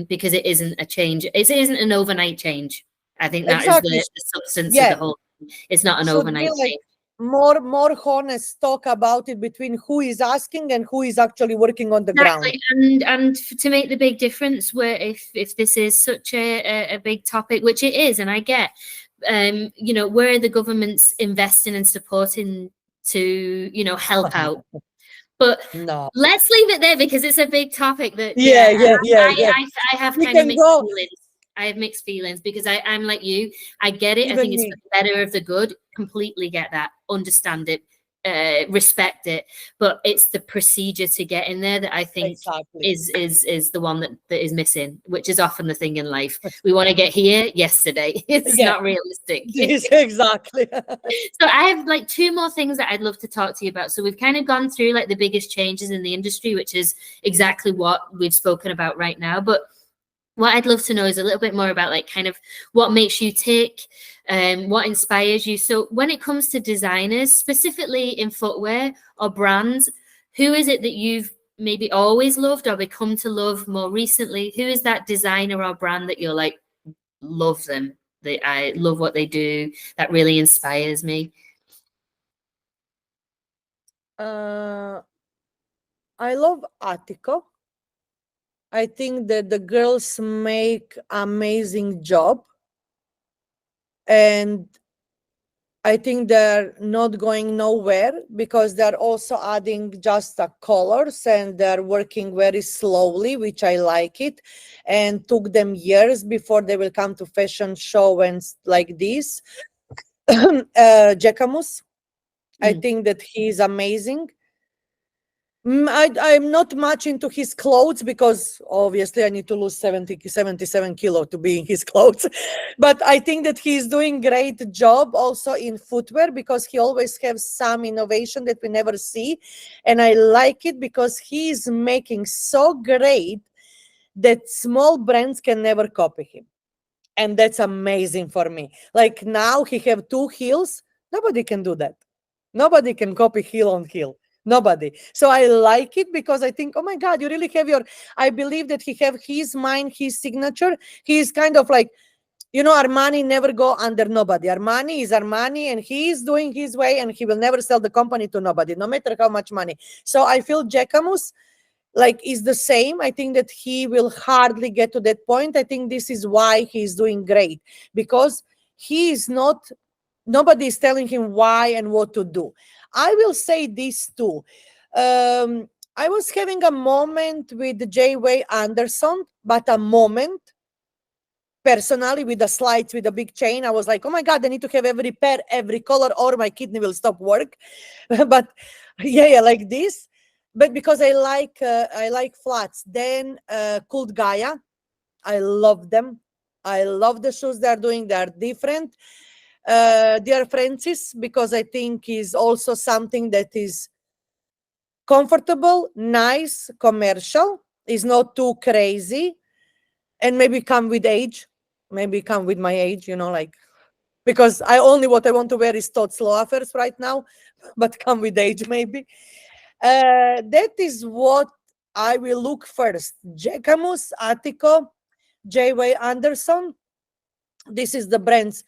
because it isn't a change. It isn't an overnight change. I think that is Exactly. the substance of Yeah. the whole thing. It's not an Should be overnight like change. more honest talk about it between who is asking and who is actually working on the ground. Exactly, and to make the big difference, where if this is such a big topic, which it is, and I get, you know, where are the governments investing and supporting to, you know, help out? But No. let's leave it there because it's a big topic that, Yeah. I have We kind of can mixed go. feelings. I have mixed feelings because I'm like you. I get it. I Even think it's me. for the better of the good. Completely get that. Understand it. Respect it. But it's the procedure to get in there that I think Exactly. is the one that is missing, which is often the thing in life. We want to get here yesterday. It's Yeah. not realistic. Exactly. So I have like two more things that I'd love to talk to you about. So we've kind of gone through like the biggest changes in the industry, which is exactly what we've spoken about right now. But what I'd love to know is a little bit more about like kind of what makes you tick, what inspires you. So when it comes to designers, specifically in footwear or brands, who is it that you've maybe always loved or become to love more recently? Who is that designer or brand that you're like, love them? That I love what they do. That really inspires me. I love Attico. I think that the girls make amazing job, and I think they're not going nowhere because they're also adding just the colors and they're working very slowly, which I like it, and took them years before they will come to fashion show and like this. Jacquemus, I think that he's amazing. I'm not much into his clothes because obviously I need to lose 77 kilo to be in his clothes. But I think that he's doing great job also in footwear because he always has some innovation that we never see. And I like it because he's making so great that small brands can never copy him. And that's amazing for me. Like now he have 2 heels. Nobody can do that. Nobody can copy heel on heel. Nobody. So I like it because I think, oh my God, you really have your, I believe that he have his mind, his signature. He's kind of like, you know, Armani never go under nobody. Armani is Armani and he is doing his way and he will never sell the company to nobody, no matter how much money. So I feel Jacquemus like is the same. I think that he will hardly get to that point. I think this is why he's doing great because he is not, nobody is telling him why and what to do. I will say this too. I was having a moment with J. Way Anderson, but a moment personally with the slides with a big chain. I was like, oh my God, I need to have every pair, every color, or my kidney will stop work. But yeah, like this. But because I like flats. Then Cult Gaia, I love them. I love the shoes they're doing. They're different. Dear Francis, because I think is also something that is comfortable, nice, commercial, is not too crazy, and maybe come with age, maybe come with my age, you know, like because I only what I want to wear is Tots loafers right now, but come with age maybe. That is what I will look first. Jacquemus, Attico, J.W. Anderson. This is the brands.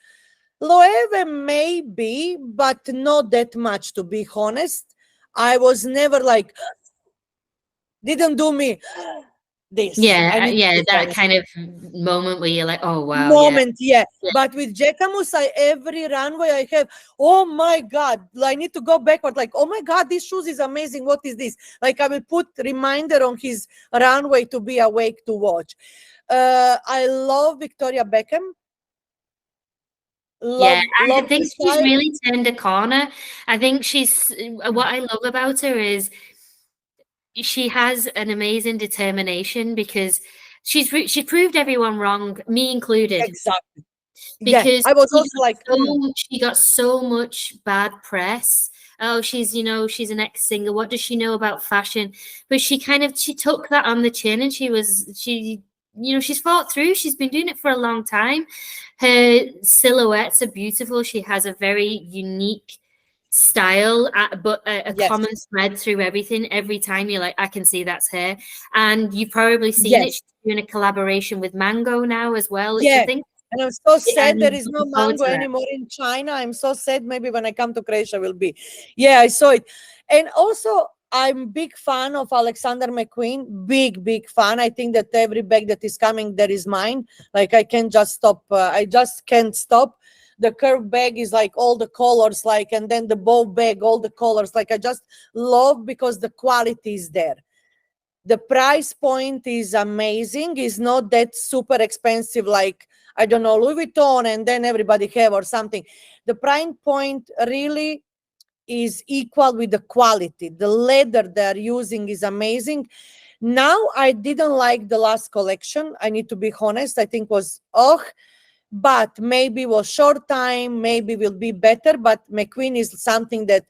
Loewe maybe, but not that much to be honest. I was never like, didn't do me this. I Yeah, need to yeah, be that honest. kind of moment where you're like, oh wow, yeah. Moment, yeah. Yeah. But with Jacquemus, every runway I have, oh my God, I need to go backward. Like, oh my God, this shoes is amazing. What is this? Like, I will put reminder on his runway to be awake to watch. I love Victoria Beckham. Yeah, I Love the think she's style. really turned a corner. I think she's what I love about her is she has an amazing determination because she proved everyone wrong, me included, Exactly. Yeah. because I was also like, she got so much bad press. Oh, she's, you know, she's an ex-singer. What does she know about fashion? But she took that on the chin and you know, she's fought through. She's been doing it for a long time. Her silhouettes are beautiful. She has a very unique style, but a Yes, common thread through everything. Every time you're like, I can see that's her. And you've probably seen it. yes, She's doing a collaboration with Mango now as well, which I yeah. think And I'm so sad there I'm is no looking forward mango to that. anymore in China. I'm so sad. Maybe when I come to Croatia will be. Yeah, I saw it. And also, I'm big fan of Alexander McQueen. Big, big fan. I think that every bag that is coming there is mine. Like I can't just stop. I just can't stop. The curve bag is like all the colors, like, and then the bow bag, all the colors. Like I just love because the quality is there. The price point is amazing. It's not that super expensive like, I don't know, Louis Vuitton and then everybody have or something. The price point really is equal with the quality. The leather they're using is amazing. Now I didn't like the last collection, I need to be honest. I think was but maybe was short time, maybe will be better. But McQueen is something that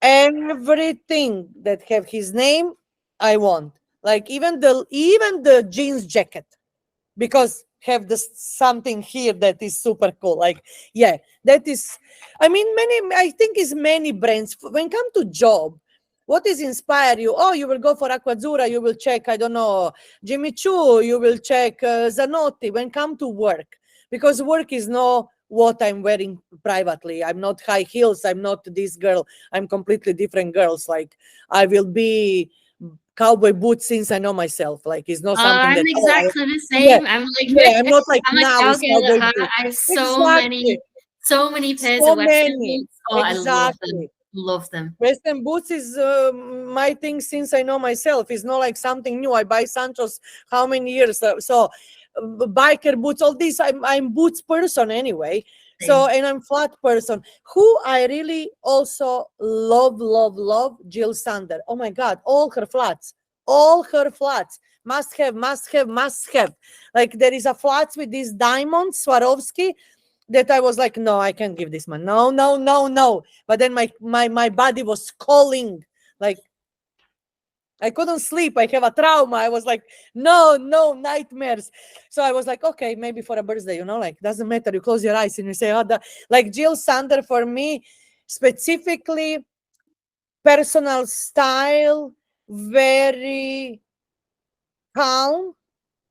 everything that have his name I want. Like even the jeans jacket, because have this something here that is super cool. Like, yeah, that is, I mean, many, I think is many brands when come to job. What is inspire you? Oh, you will go for Aquazzura, you will check, I don't know, Jimmy Choo, you will check Zanotti when come to work. Because work is no what I'm wearing privately. I'm not high heels, I'm not this girl, I'm completely different girls. Like I will be cowboy boots since I know myself. Like it's not something I'm that, exactly the yeah, same. I'm yeah, like, I'm not like I'm a now it's cowgirl at cowboy heart. boots. I have Exactly. so many pairs So of Western many. boots. Oh, I love them. Exactly. Love them. Western boots is my thing since I know myself. It's not like something new. I buy Sancho's how many years? Biker boots, all this. I'm boots person anyway. So Same. and I'm flat person. Who I really also love, love, love Jill Sander. Oh my God, all her flats. Must have, must have, must have. Like there is a flats with these diamonds, Swarovski, that I was like, no, I can't give this man. No, no, no, no. But then my body was calling, like I couldn't sleep. I have a trauma. I was like, no, no, nightmares. So I was like, okay, maybe for a birthday, like doesn't matter. You close your eyes and you say, like Jill Sander for me, specifically personal style, very calm,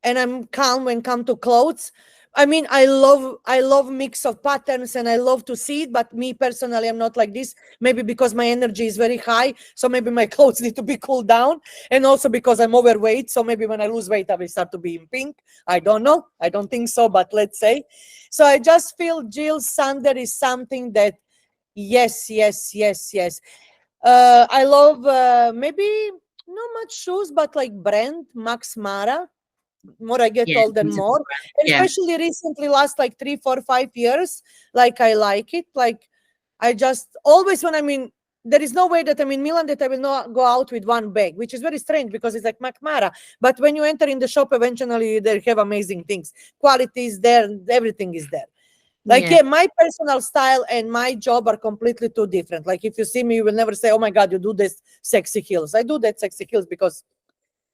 and I'm calm when come to clothes. I mean, I love mix of patterns and I love to see it, but me personally, I'm not like this. Maybe because my energy is very high, so maybe my clothes need to be cooled down, and also because I'm overweight, so maybe when I lose weight, I will start to be in pink. I don't know. I don't think so, but let's say. So I just feel Jill Sander is something that, yes, yes, yes, yes. I love maybe not much shoes, but like brand Max Mara. More I get Yeah, older, beautiful more, brand. and Yeah. especially recently last like 3 4 5 years, like I like it. Like I just always, when I'm in, there is no way that I'm in Milan that I will not go out with one bag, which is very strange because it's like Macmara. But when you enter in the shop, eventually they have amazing things. Quality is there, everything is there. Like, Yeah. yeah, my personal style and my job are completely two different. Like if you see me, you will never say, oh my God, you do this sexy heels. I do that sexy heels because,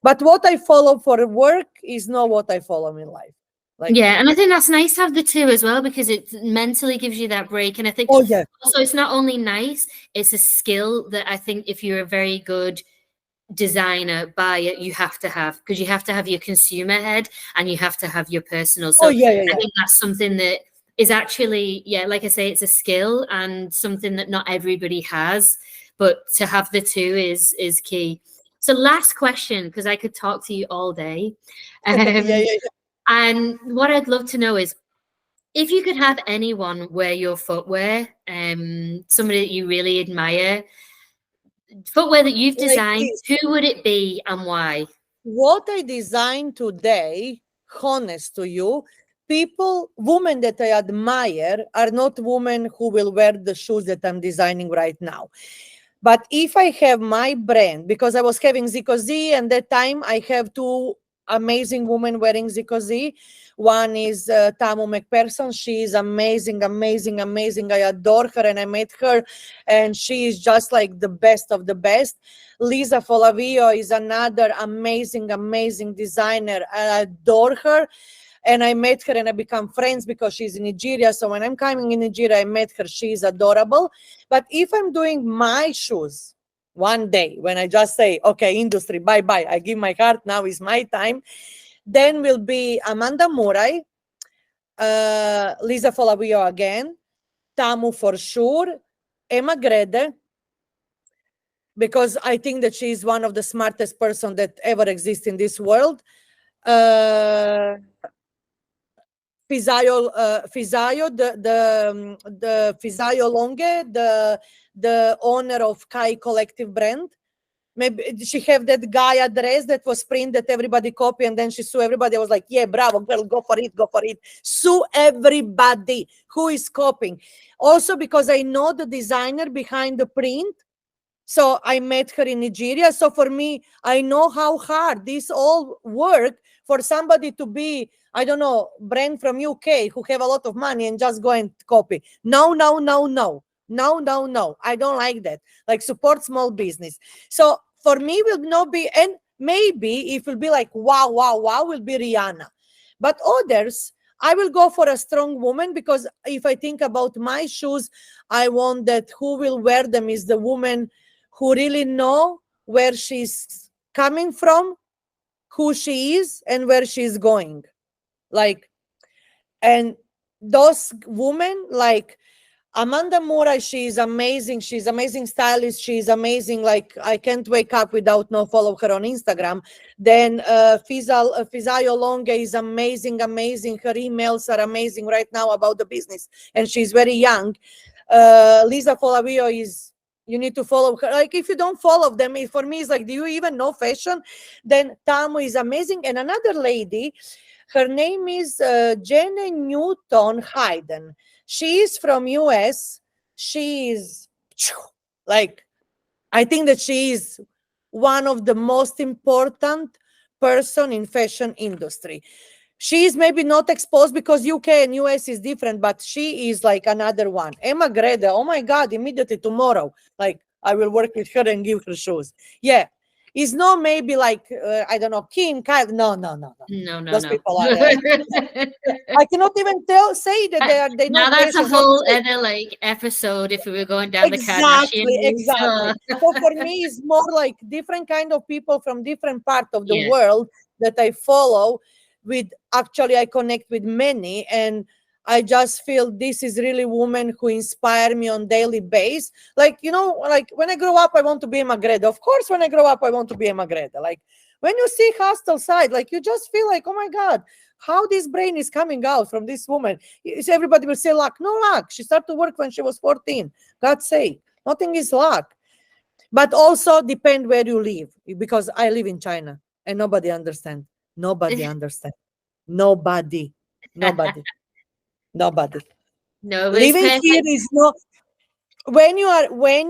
but what I follow for work is not what I follow in life. Like, Yeah, and I think that's nice to have the two as well because it mentally gives you that break. And I think oh yeah, also it's not only nice, it's a skill that I think if you're a very good designer, buyer, you have to have because you have to have your consumer head and you have to have your personal. oh So yeah, yeah, I yeah. think that's something that is actually, yeah, like I say, it's a skill and something that not everybody has, but to have the two is key. So last question, because I could talk to you all day. Yeah, Um, yeah, and what I'd love to know is if you could have anyone wear your footwear, somebody that you really admire, footwear that you've yeah. Like designed, this. who would it be and why? What I designed today, honest to you, people, women that I admire are not women who will wear the shoes that I'm designing right now. But if I have my brand, because I was having Zico Z, and that time I have two amazing women wearing Zico Z. One is Tamu McPherson. She is amazing, amazing, amazing. I adore her, and I met her, and she is just like the best of the best. Lisa Folavio is another amazing, amazing designer. I adore her. and I met her and I become friends because she's in Nigeria. So when I'm coming in Nigeria, I met her. She's adorable. But if I'm doing my shoes one day, when I just say, okay, industry, bye-bye, I give my heart, now is my time, then will be Amanda Murray, Lisa Folavio again, Tamu for sure, Emma Grede, because I think that she is one of the smartest person that ever exists in this world. Fisaio, the Fisaio Longe, the owner of Kai Collective brand. Maybe she have that Gaia dress that was print that everybody copy, and then she sue everybody. I was like, yeah, bravo, girl, go for it, go for it. Sue everybody who is copying. Also because I know the designer behind the print. So I met her in Nigeria. So for me, I know how hard this all work for somebody to be, I don't know, brand from UK who have a lot of money and just go and copy. No, no, no, no. No, no, no. I don't like that. Like, support small business. So for me, will not be, and maybe it will be like, wow, wow, wow, will be Rihanna. But others, I will go for a strong woman, because if I think about my shoes, I want that who will wear them is the woman who really know where she's coming from, who she is, and where she's going. Like, and those women, like Amanda Mura, she's amazing. She's amazing stylist. She's amazing. Like, I can't wake up without no follow her on Instagram. Then Fisaio Longe is amazing, amazing. Her emails are amazing right now about the business, and she's very young. Lisa Folavio is, you need to follow her. Like, if you don't follow them, for me, it's like, do you even know fashion? Then Tamu is amazing. And another lady, her name is Jenny Newton Hayden. She is from US. She is like, I think that she is one of the most important person in fashion industry. She is maybe not exposed because UK and US is different, but she is like another one. Emma Grede, oh my God, immediately tomorrow, like, I will work with her and give her shoes. Yeah. It's not maybe like, I don't know, Kim, Kyle. No, no, no, no. No, no, Those no. people are, I cannot even say that they know Now that's a fashion. How to whole say. other like episode if we were going down the Kardashian Exactly, route. exactly. So for me, it's more like different kind of people from different part of the Yeah. world that I follow. With, actually, I connect with many, and I just feel this is really women who inspire me on daily basis. Like, you know, like when I grow up, I want to be Emma Grede. Of course, when I grow up, I want to be Emma Grede. Like, when you see Hostel Side, like, you just feel like, oh my God, how this brain is coming out from this woman. Everybody will say luck. No luck. She started to work when she was 14. God's sake, nothing is luck. But also depend where you live, because I live in China and nobody understands. Nobody understands. Nobody. Nobody. Nobody. No, but it's Living here perfect. is not, when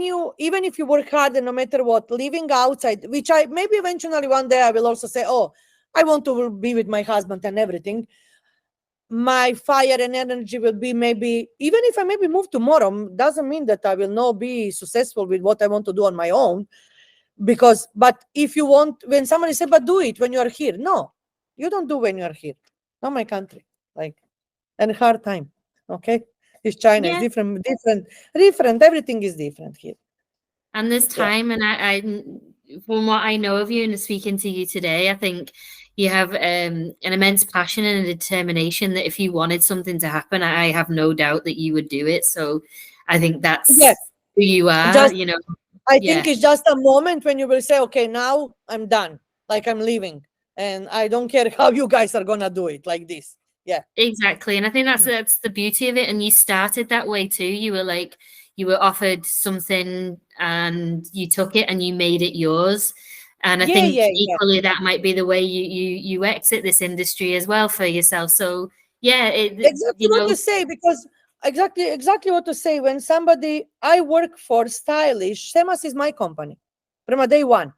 you, even if you work hard and no matter what, living outside, which I maybe eventually one day I will also say, oh, I want to be with my husband and everything. My fire and energy will be, maybe, even if I maybe move tomorrow, doesn't mean that I will not be successful with what I want to do on my own. Because, but if you want, when somebody say, but do it when you are here. No, you don't do when you are here. Not my country. Like, and hard time. Okay. It's China. It's Yeah. different. Everything is different here. And there's Yeah. time, and I, from what I know of you and speaking to you today, I think you have an immense passion and a determination that if you wanted something to happen, I have no doubt that you would do it. So I think Yeah. that's who you are, Just, you know. I Yeah, think it's just a moment when you will say, okay, now I'm done. Like, I'm leaving. And I don't care how you guys are gonna do it, like this. Yeah. exactly. And I think that's the beauty of it. And you started that way too. You were like, you were offered something and you took it and you made it yours. And I Yeah, think yeah, yeah. equally that might be the way you exit this industry as well for yourself. So yeah, Exactly you what know, to say, because exactly what to say. When somebody I work for, stylish, Semas is my company from a day one.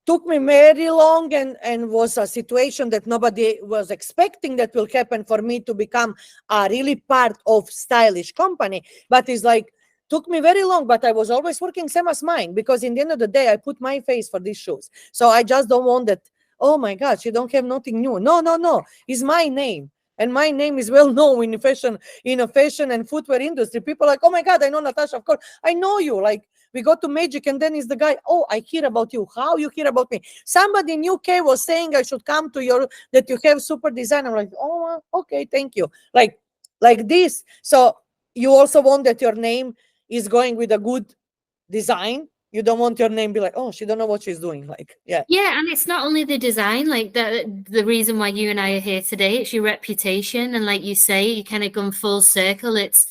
Took me very long, and was a situation that nobody was expecting that will happen for me to become a really part of stylish company. But it's like, took me very long, but I was always working same as mine, because in the end of the day, I put my face for these shoes. So I just don't want that, oh my God, you don't have nothing new. No, no, no. It's my name. and my name is well known in a fashion and footwear industry. People are like, oh my God, I know Natasha. Of course, I know you. Like, we go to Magic, and then is the guy, oh, I hear about you. How you hear about me? Somebody in UK was saying I should come to that you have super design. I'm like, oh, okay, thank you. Like this. So you also want that your name is going with a good design. You don't want your name be like, oh, she don't know what she's doing. Like, yeah. Yeah, and it's not only the design, like the reason why you and I are here today, it's your reputation. And like you say, you kind of come full circle. It's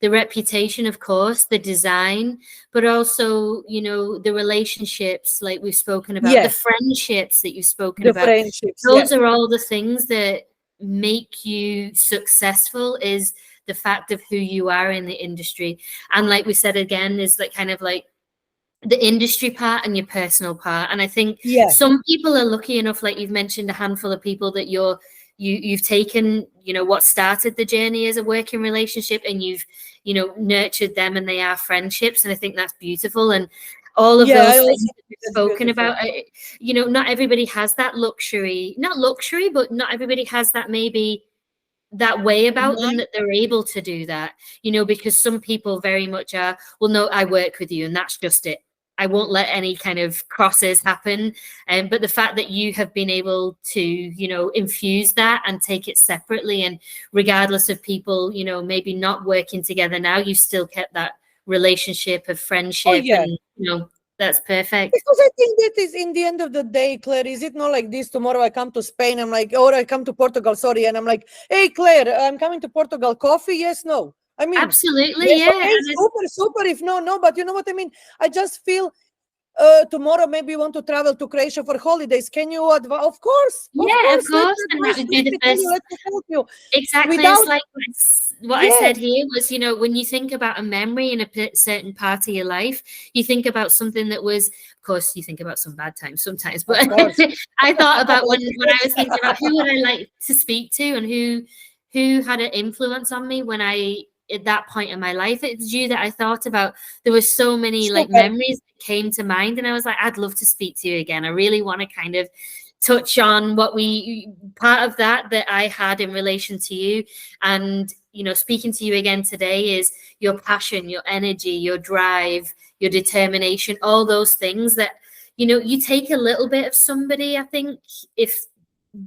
the reputation, of course, the design, but also, the relationships like we've spoken about, the Yeah. friendships that you've spoken The about. friendships. Those Yeah. are all the things that make you successful, is the fact of who you are in the industry. And like we said again, is like kind of like the industry part and your personal part. And I think Yeah. some people are lucky enough, like you've mentioned, a handful of people that you've taken, what started the journey as a working relationship, and you've, nurtured them, and they are friendships. And I think that's beautiful. And all of Yeah, those I things also that think we've that's spoken beautiful. about, not everybody has that luxury, not luxury, but not everybody has that maybe that way about them, that they're able to do that, because some people very much are, well, no, I work with you and that's just it. I won't let any kind of crosses happen. But the fact that you have been able to, infuse that and take it separately, and regardless of people, maybe not working together now, you still kept that relationship of Oh, friendship, yeah. and, that's perfect. Because I think that is in the end of the day, Claire, is it not like this? Tomorrow I come to Spain, I'm like, or I come to Portugal, sorry, and I'm like, hey, Claire, I'm coming to Portugal. Coffee? Yes, no. I mean, Absolutely, yes, yeah. okay, super, super. If no, but you know what I mean? I just feel tomorrow maybe you want to travel to Croatia for holidays. Can you advise? Of course, Yeah, of let me course. And that advise would you, be let the me tell you, first. let me help you. Exactly. It's Without, like what I yeah, said here was, when you think about a memory in a certain part of your life, you think about something that was, of course, you think about some bad times sometimes, but of course. I thought about Like, when I was thinking about who would I like to speak to, and who had an influence on me when at that point in my life. It's you that I thought about. There were so many like super. memories that came to mind, and I was like, I'd love to speak to you again. I really want to kind of touch on what part of that I had in relation to you. And speaking to you again today is your passion, your energy, your drive, your determination, all those things that you take a little bit of somebody. I think, if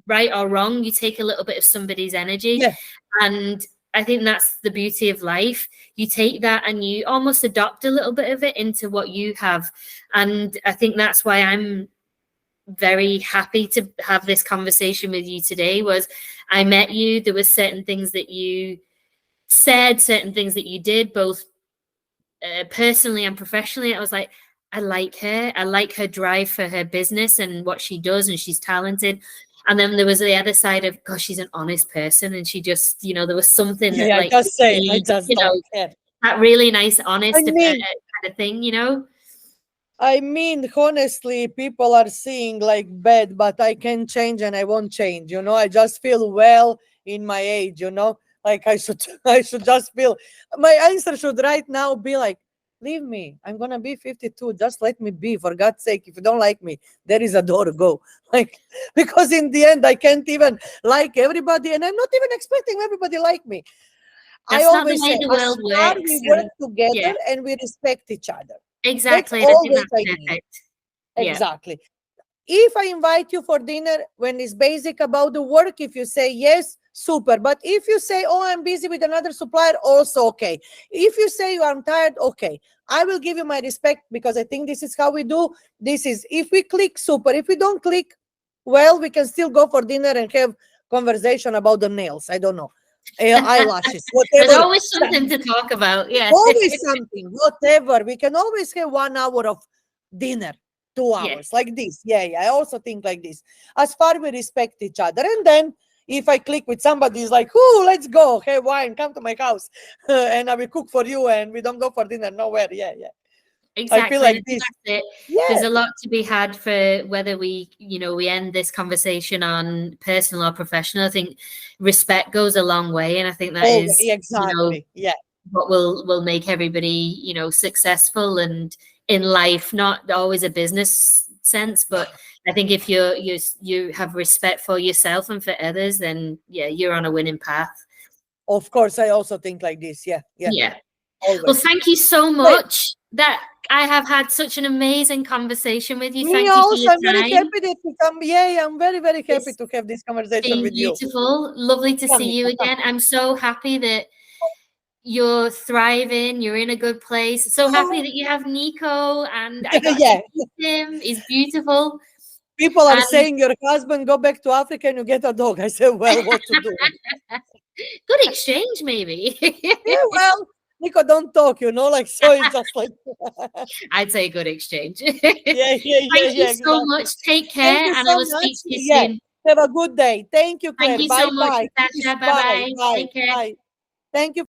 right or wrong, you take a little bit of somebody's energy. Yeah. And I think that's the beauty of life. You take that and you almost adopt a little bit of it into what you have. And I think that's why I'm very happy to have this conversation with you today. Was I met you, there were certain things that you said, certain things that you did, both personally and professionally. I was like, I like her. I like her drive for her business and what she does, and she's talented. And then there was the other side of, gosh, she's an honest person, and she just, there was something that, Yeah, I like, just say, I really, just don't care. that really nice, I honest mean, kind of thing. Honestly, people are seeing like bad, but I can change and I won't change. I just feel well in my age. Like I should, I should just feel. My answer should right now be like, leave me. I'm gonna be 52. Just let me be. For God's sake, if you don't like me, there is a door to go. Like, because in the end, I can't even like everybody, and I'm not even expecting everybody like me. I That's not the always way say, the as world far works. we work And yeah, together and we respect each other. That's exactly. And I think always I that's need. perfect. Yeah. Exactly. If I invite you for dinner when it's basic about the work, if you say yes, super. But if you say, oh, I'm busy with another supplier, also okay. If you say I'm tired, okay. I will give you my respect, because I think this is how we do. This is, if we click, super. If we don't click, well, we can still go for dinner and have conversation about the nails. I don't know. Eyelashes, There's whatever. always something to talk about. Yeah. Always something, whatever. We can always have 1 hour of dinner, two Yeah. hours like this. Yeah, yeah. I also think like this. As far we respect each other. And then if I click with somebody, is like, oh, let's go, have wine, come to my house, and I will cook for you, and we don't go for dinner nowhere. Yeah, yeah. I feel Exactly. And like I think this. that's it. There's Yeah. a lot to be had for whether we end this conversation on personal or professional. I think respect goes a long way. And I think that Oh, is, exactly. Yeah. what will make everybody, successful and in life, not always a business sense. But I think if you have respect for yourself and for others, then yeah, you're on a winning path. Of course, I also think like this. Yeah, Yeah. always. Well, thank you so much. That I have had such an amazing conversation with you. Me Thank you for also, your I'm very time. happy that you come. Yeah, I'm very, very happy It's to have this conversation been with you. beautiful. Lovely to see you again. I'm so happy that you're thriving. You're in a good place. So happy that you have Nico, and I got Yeah. to meet him. He's beautiful. People are And saying your husband go back to Africa and you get a dog. I said, well, what to do? good exchange, maybe. Yeah, well, Nico, don't talk, like, so it's just like, I'd say good exchange. yeah, Thank you so exactly. much. Take Thank care, you and I so will much. speak to you Yeah, soon. have a good day. Thank you, Thank Claire. you so Bye much, bye. Natasha. Bye Bye bye. bye Take care. bye. Thank you.